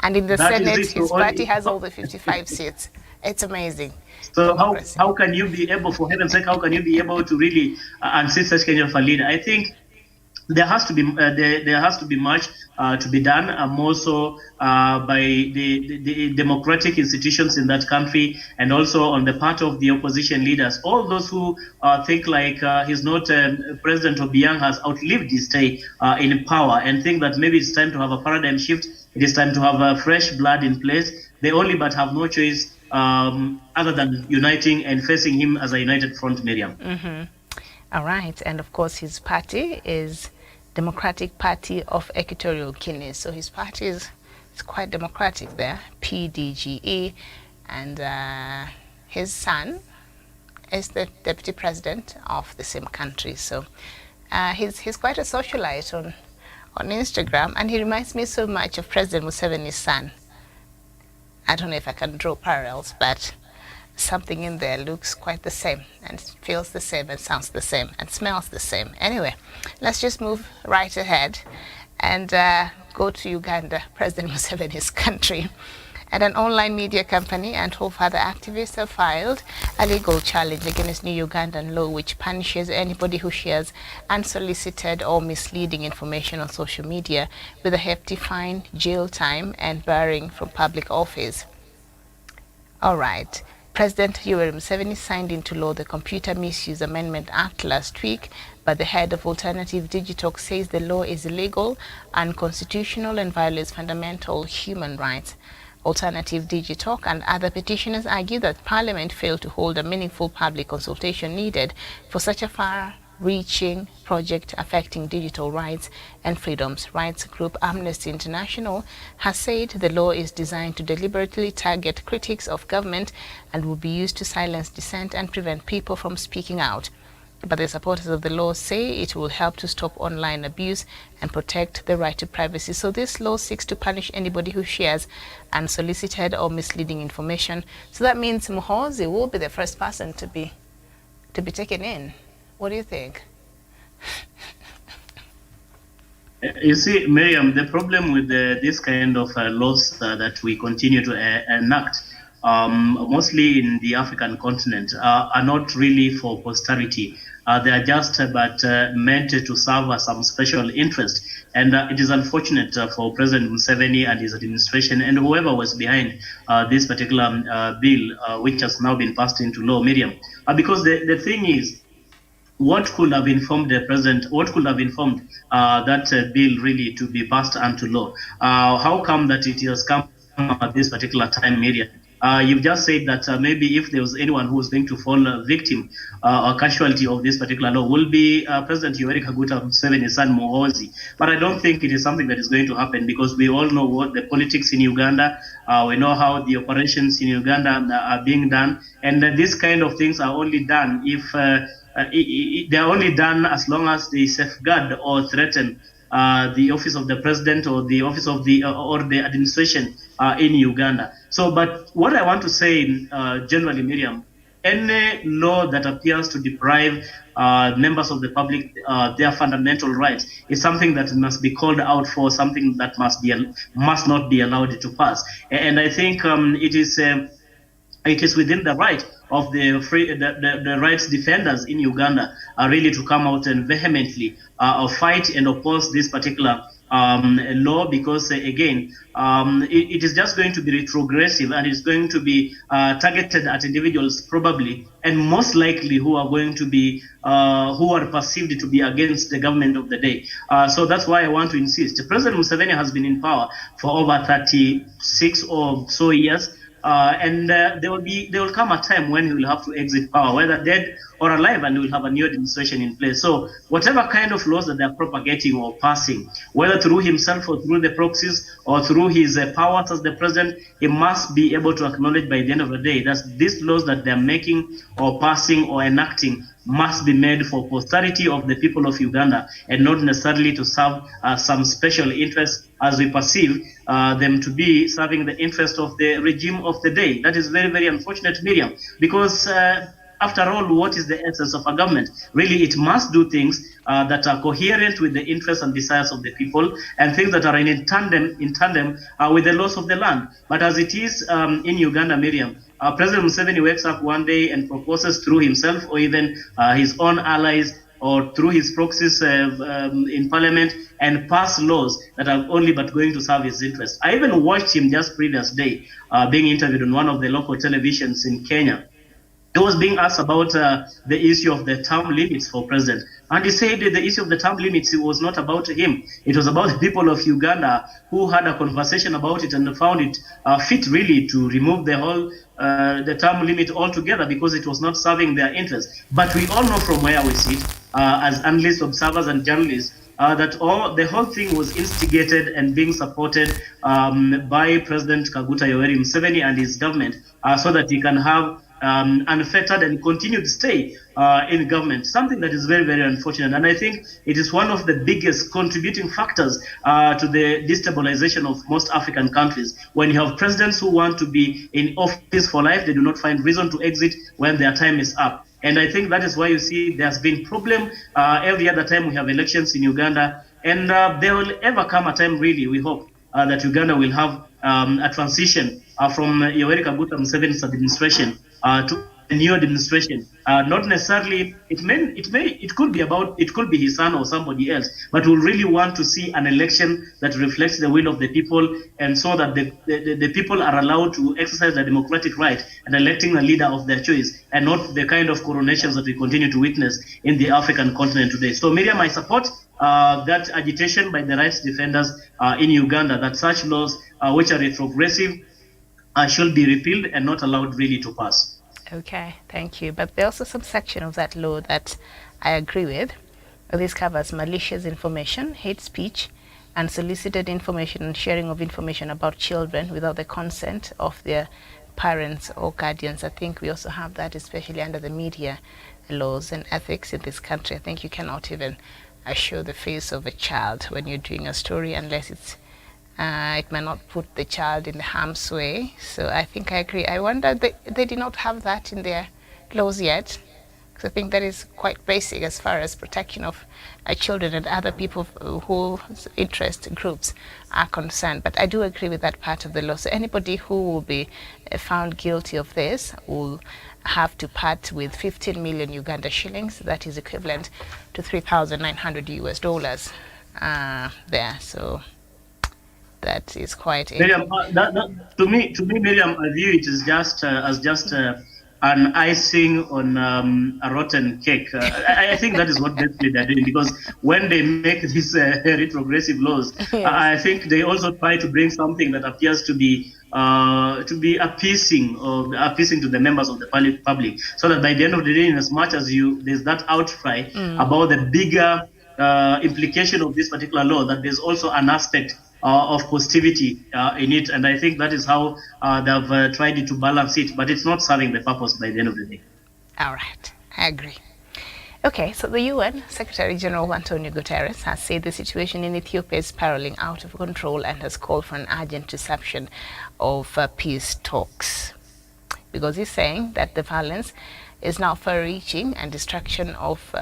And in the Senate, his party has all the 55 seats. It's amazing. So Democracy. how can you be able, for heaven's sake, how can you be able to really unseat such kind of a leader? I think there has to be much to be done, more so by the democratic institutions in that country, and also on the part of the opposition leaders. All those who think like he's not President Obiang has outlived his stay in power, and think that maybe it's time to have a paradigm shift. It is time to have fresh blood in place. They only but have no choice other than uniting and facing him as a united front, Miriam. Mm-hmm. All right, and of course his party is Democratic Party of Equatorial Guinea. So his party is quite democratic there, PDGE, and his son is the deputy president of the same country. So he's quite a socialite on Instagram, and he reminds me so much of President Museveni's son. I don't know if I can draw parallels, but something in there looks quite the same, and feels the same, and sounds the same, and smells the same. Anyway, let's just move right ahead and go to Uganda, President Museveni's country. And an online media company and hope other activists have filed a legal challenge against new Ugandan law which punishes anybody who shares unsolicited or misleading information on social media with a hefty fine, jail time, and barring from public office. All right. President Yoweri Museveni signed into law the Computer Misuse Amendment Act last week, but the head of Alternative Digitalk says the law is illegal, unconstitutional, and violates fundamental human rights. Alternative Digitalk and other petitioners argue that Parliament failed to hold a meaningful public consultation needed for such a far-reaching project affecting digital rights and freedoms. Rights group Amnesty International has said the law is designed to deliberately target critics of government and will be used to silence dissent and prevent people from speaking out. But the supporters of the law say it will help to stop online abuse and protect the right to privacy. So this law seeks to punish anybody who shares unsolicited or misleading information. So that means Muhoozi will be the first person to be taken in. What do you think? You see, Miriam, the problem with this kind of laws that we continue to enact, mostly in the African continent, are not really for posterity. They are just meant to serve some special interest. And it is unfortunate for President Museveni and his administration and whoever was behind this particular bill, which has now been passed into law, Miriam. Because the thing is, what could have informed the president? What could have informed that bill really to be passed into law? How come that it has come at this particular time, Miriam? You've just said that maybe if there was anyone who was going to fall a victim or casualty of this particular law will be President Yoweri Kaguta Museveni's son Muhoozi. But I don't think it is something that is going to happen because we all know what the politics in Uganda, we know how the operations in Uganda are being done, and this kind of things are only done if they are only done as long as they safeguard or threaten the office of the president or the office of the or the administration in Uganda. So, but what I want to say generally, Miriam, any law that appears to deprive members of the public their fundamental rights is something that must be called out for, something that must not be allowed to pass. And I think it is within the right of the rights defenders in Uganda really to come out and vehemently fight and oppose this particular law, because again, it is just going to be retrogressive and it's going to be targeted at individuals probably and most likely who are going to be who are perceived to be against the government of the day. So that's why I want to insist. President Museveni has been in power for over 36 or so years. And there will come a time when he will have to exit power, whether dead or alive, and he will have a new administration in place. So whatever kind of laws that they are propagating or passing, whether through himself or through the proxies or through his powers as the president, he must be able to acknowledge by the end of the day that these laws that they are making or passing or enacting must be made for posterity of the people of Uganda and not necessarily to serve some special interests as we perceive them to be serving the interest of the regime of the day. That is very, very unfortunate, Miriam, because after all, what is the essence of a government? Really, it must do things that are coherent with the interests and desires of the people, and things that are in tandem with the laws of the land. But as it is in Uganda, Miriam, President Museveni wakes up one day and proposes through himself or even his own allies or through his proxies in parliament and pass laws that are only but going to serve his interests. I even watched him just previous day being interviewed on one of the local televisions in Kenya. He was being asked about the issue of the term limits for president. And he said the issue of the term limits, it was not about him. It was about the people of Uganda who had a conversation about it and found it fit really to remove the term limit altogether because it was not serving their interests. But we all know from where we sit as analysts, observers, and journalists that the whole thing was instigated and being supported by President Kaguta Yoweri Museveni and his government so that he can have unfettered and continued stay in government, something that is very, very unfortunate. And I think it is one of the biggest contributing factors to the destabilization of most African countries. When you have presidents who want to be in office for life, they do not find reason to exit when their time is up. And I think that is why you see there's been problem every other time we have elections in Uganda. And there will ever come a time, really, we hope, that Uganda will have a transition from Yoweri Kaguta Museveni's administration to a new administration. Not necessarily, it could be his son or somebody else, but we'll really want to see an election that reflects the will of the people, and so that the people are allowed to exercise their democratic right and electing a leader of their choice, and not the kind of coronations that we continue to witness in the African continent today. So, Miriam, I support that agitation by the rights defenders in Uganda that such laws which are retrogressive should be repealed and not allowed really to pass. Okay, thank you. But there's also some section of that law that I agree with. This covers malicious information, hate speech, unsolicited information and sharing of information about children without the consent of their parents or guardians. I think we also have that, especially under the media laws and ethics in this country. I think you cannot even show the face of a child when you're doing a story unless it may not put the child in the harm's way. So I think I agree. I wonder they did not have that in their laws yet, because I think that is quite basic as far as protection of children and other people whose interest groups are concerned. But I do agree with that part of the law. So anybody who will be found guilty of this will have to part with 15 million Uganda shillings. That is equivalent to $3,900 there. So that is quite. Miriam, to me, Miriam, I view it as just an icing on a rotten cake. I think that is what basically they're doing, because when they make these retrogressive laws, yes. I think they also try to bring something that appears to be appeasing to the members of the public, so that by the end of the day, in as much as there's that outcry about the bigger implication of this particular law, that there's also an aspect of positivity in it, and I think that is how they've tried to balance it, but it's not serving the purpose by the end of the day. All right, I agree. Okay, so the UN Secretary General Antonio Guterres has said the situation in Ethiopia is spiraling out of control and has called for an urgent resumption of peace talks, because he's saying that the violence is now far-reaching and destruction of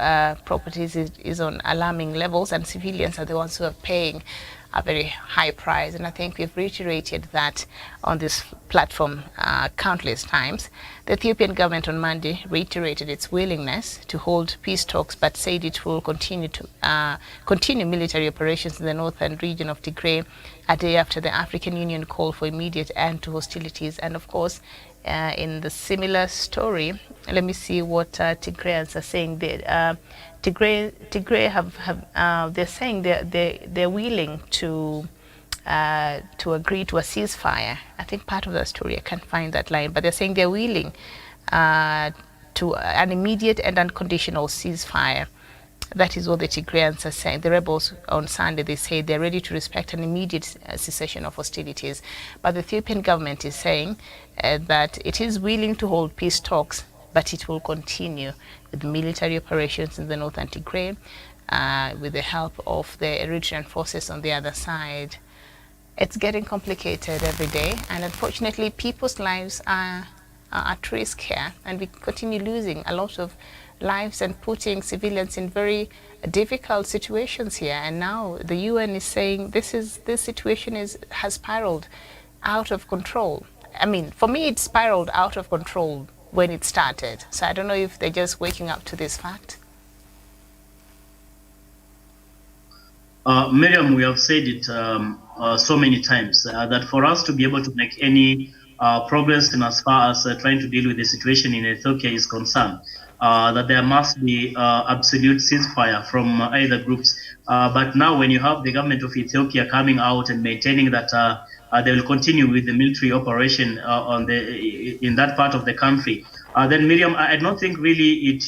properties is on alarming levels, and civilians are the ones who are paying a very high price. And I think we've reiterated that on this platform countless times. The Ethiopian government on Monday reiterated its willingness to hold peace talks, but said it will continue military operations in the northern region of Tigray a day after the African Union called for immediate end to hostilities. And of course, in the similar story, let me see what Tigrayans are saying. Tigray have they're saying they're willing to agree to a ceasefire. I think part of the story, I can't find that line, but they're saying they're willing to an immediate and unconditional ceasefire. That is what the Tigrayans are saying. The rebels on Sunday, they say they're ready to respect an immediate cessation of hostilities. But the Ethiopian government is saying that it is willing to hold peace talks, but it will continue with military operations in the northern Tigray with the help of the Eritrean forces on the other side. It's getting complicated every day, and unfortunately people's lives are at risk here, and we continue losing a lot of lives and putting civilians in very difficult situations here. And now the UN is saying this situation has spiraled out of control. I mean, for me, it spiraled out of control when it started. So I don't know if they're just waking up to this fact. Miriam, we have said it so many times that for us to be able to make any progress in as far as trying to deal with the situation in Ethiopia is concerned, that there must be absolute ceasefire from either groups. But now when you have the government of Ethiopia coming out and maintaining that they will continue with the military operation in that part of the country, then Miriam, I don't think really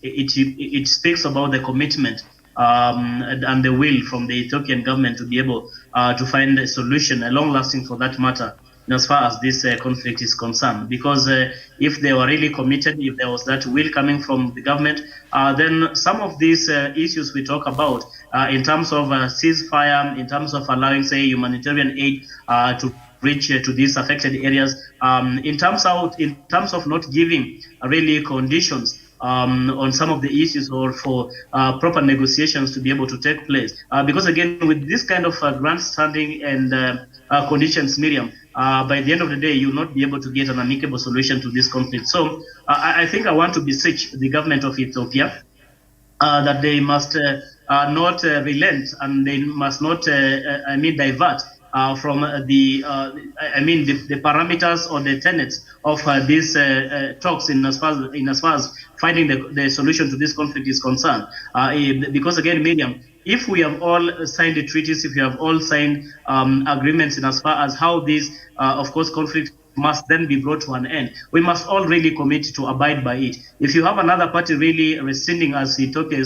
it speaks about the commitment and the will from the Ethiopian government to be able to find a solution, a long-lasting for that matter, as far as this conflict is concerned. Because if they were really committed, if there was that will coming from the government, then some of these issues we talk about in terms of ceasefire, in terms of allowing, say, humanitarian aid to reach to these affected areas, in terms of not giving really conditions on some of the issues or for proper negotiations to be able to take place. Because again, with this kind of grandstanding and conditions, Miriam, by the end of the day, you'll not be able to get an amicable solution to this conflict. So I think I want to beseech the government of Ethiopia that they must not relent, and they must not, divert from the parameters or the tenets of these talks in as far as finding the solution to this conflict is concerned. Because again, Miriam, if we have all signed the treaties, if we have all signed agreements in as far as how this, of course, conflict must then be brought to an end, we must all really commit to abide by it. If you have another party really rescinding, as Ethiopia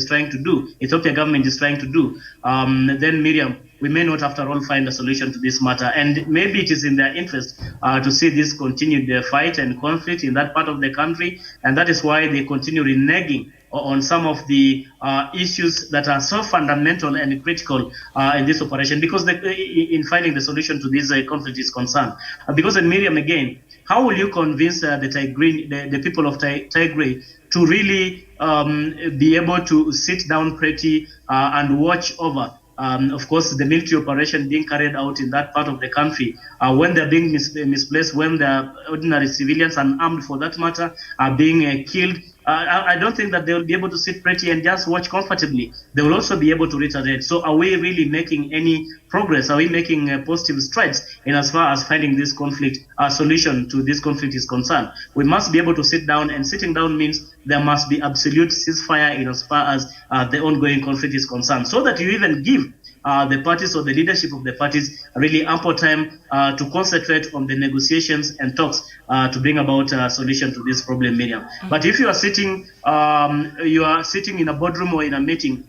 government is trying to do, then Miriam, we may not after all find a solution to this matter. And maybe it is in their interest to see this continued fight and conflict in that part of the country, and that is why they continue reneging on some of the issues that are so fundamental and critical in this operation, because in finding the solution to this conflict is concerned. Because in Miriam, again, how will you convince the people of Tigray to really be able to sit down pretty and watch over of course, the military operation being carried out in that part of the country, when they're being misplaced, when the ordinary civilians, unarmed for that matter, are being killed? I don't think that they will be able to sit pretty and just watch comfortably. They will also be able to retaliate. So are we really making any progress? Are we making positive strides in as far as finding this conflict, solution to this conflict is concerned? We must be able to sit down, and sitting down means there must be absolute ceasefire in as far as the ongoing conflict is concerned, so that you even give the parties or the leadership of the parties really ample time to concentrate on the negotiations and talks to bring about a solution to this problem, Miriam. Mm-hmm. But if you are sitting in a boardroom or in a meeting,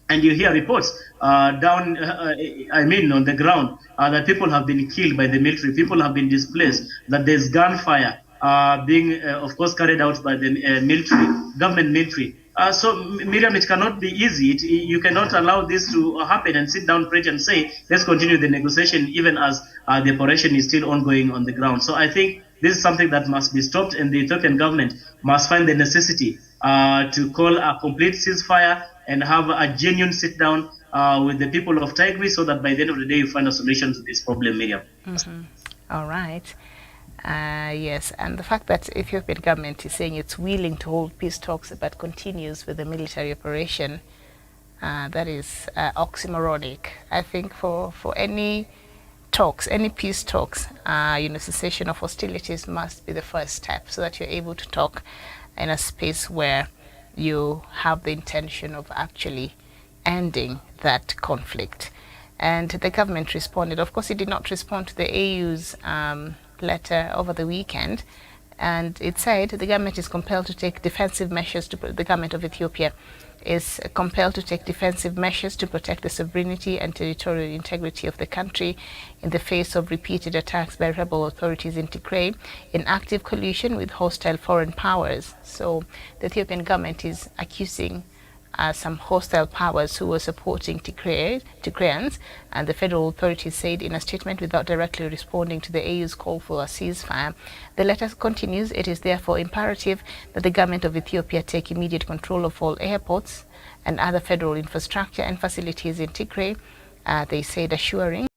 and you hear reports on the ground that people have been killed by the military, people have been displaced, that there's gunfire being, of course, carried out by the government military. So, Miriam, it cannot be easy. You cannot allow this to happen and sit down, preach, and say, let's continue the negotiation, even as the operation is still ongoing on the ground. So I think this is something that must be stopped, and the Ethiopian government must find the necessity to call a complete ceasefire and have a genuine sit-down with the people of Tigray, so that by the end of the day, you find a solution to this problem, Miriam. Mm-hmm. All right. Yes, and the fact that Ethiopian government is saying it's willing to hold peace talks but continues with the military operation, that is oxymoronic. I think for any talks, any peace talks, cessation of hostilities must be the first step, so that you're able to talk in a space where you have the intention of actually ending that conflict. And the government responded. Of course, it did not respond to the AU's letter over the weekend, and it said the government is compelled to take defensive measures the government of Ethiopia is compelled to take defensive measures to protect the sovereignty and territorial integrity of the country in the face of repeated attacks by rebel authorities in Tigray in active collusion with hostile foreign powers. So the Ethiopian government is accusing some hostile powers who were supporting Tigrayans, and the federal authorities said in a statement without directly responding to the AU's call for a ceasefire. The letter continues, it is therefore imperative that the government of Ethiopia take immediate control of all airports and other federal infrastructure and facilities in Tigray, they said, assuring